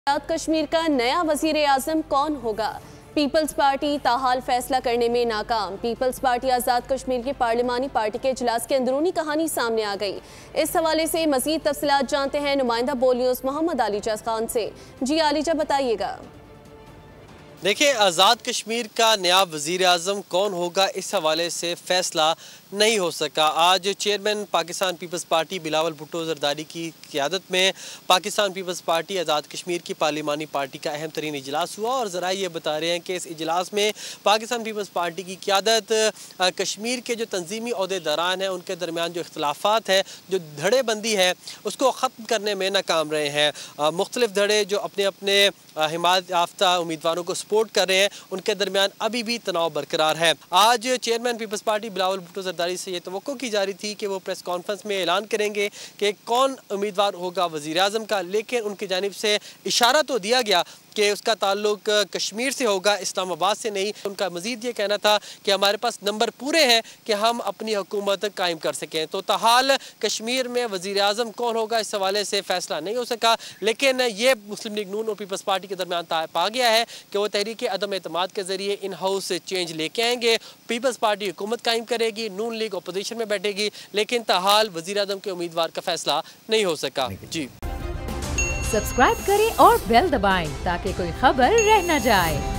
आज़ाद कश्मीर का नया वजीर आज़म कौन होगा? पीपल्स पार्टी ताहाल फैसला करने में नाकाम। पीपल्स पार्टी आज़ाद कश्मीर की पार्लिमानी पार्टी के इजलास की अंदरूनी कहानी सामने आ गई। इस हवाले से मजीद तफसीलात जानते हैं नुमाइंदा बोल न्यूज़ मोहम्मद आलीजा खान से। जी आलीजा, बताइएगा। देखिए, आज़ाद कश्मीर का नया वज़ीर आज़म कौन होगा, इस हवाले से फ़ैसला नहीं हो सका। आज chairman Pakistan peoples party Bilawal Bhutto Zardari की क़ियादत में पाकिस्तान पीपल्स पार्टी आज़ाद कश्मीर की पार्लिमानी पार्टी का अहम तरीन इजलास हुआ और ज़रा ये बता रहे हैं कि इस इजलास में पाकिस्तान पीपल्स पार्टी की क़ियादत कश्मीर के जो तंजीमी अहदेदारान हैं उनके दरमियान जो इख्तलाफात है, जो धड़ेबंदी है, उसको ख़त्म करने में नाकाम रहे हैं। मुख्तलिफ धड़े जो अपने अपने हिमायत याफ्ता उम्मीदवारों को सपोर्ट कर रहे हैं, उनके दरमियान अभी भी तनाव बरकरार है। आज chairman peoples party Bilawal Bhutto Zardari से ये तवक्को की जा रही थी कि वो प्रेस कॉन्फ्रेंस में ऐलान करेंगे कि कौन उम्मीदवार होगा वज़ीर आज़म का, लेकिन उनकी जानिब से इशारा तो दिया गया कि उसका ताल्लुक कश्मीर से होगा, इस्लामाबाद से नहीं। उनका मज़ीद ये कहना था कि हमारे पास नंबर पूरे हैं कि हम अपनी हुकूमत कायम कर सकें। तो ताहाल कश्मीर में वज़ीर आज़म कौन होगा, इस हवाले से फ़ैसला नहीं हो सका, लेकिन ये मुस्लिम लीग नून और पीपल्स पार्टी के दरमियान पा गया है कि वो तहरीक अदम एतमाद के ज़रिए इन हाउस चेंज लेके आएंगे। पीपल्स पार्टी हुकूमत कायम करेगी, नून लीग अपोजिशन में बैठेगी, लेकिन ताहाल वज़ीर आज़म के उम्मीदवार का फ़ैसला नहीं हो सका। जी, सब्सक्राइब करें और बेल दबाएं ताकि कोई खबर रह न जाए।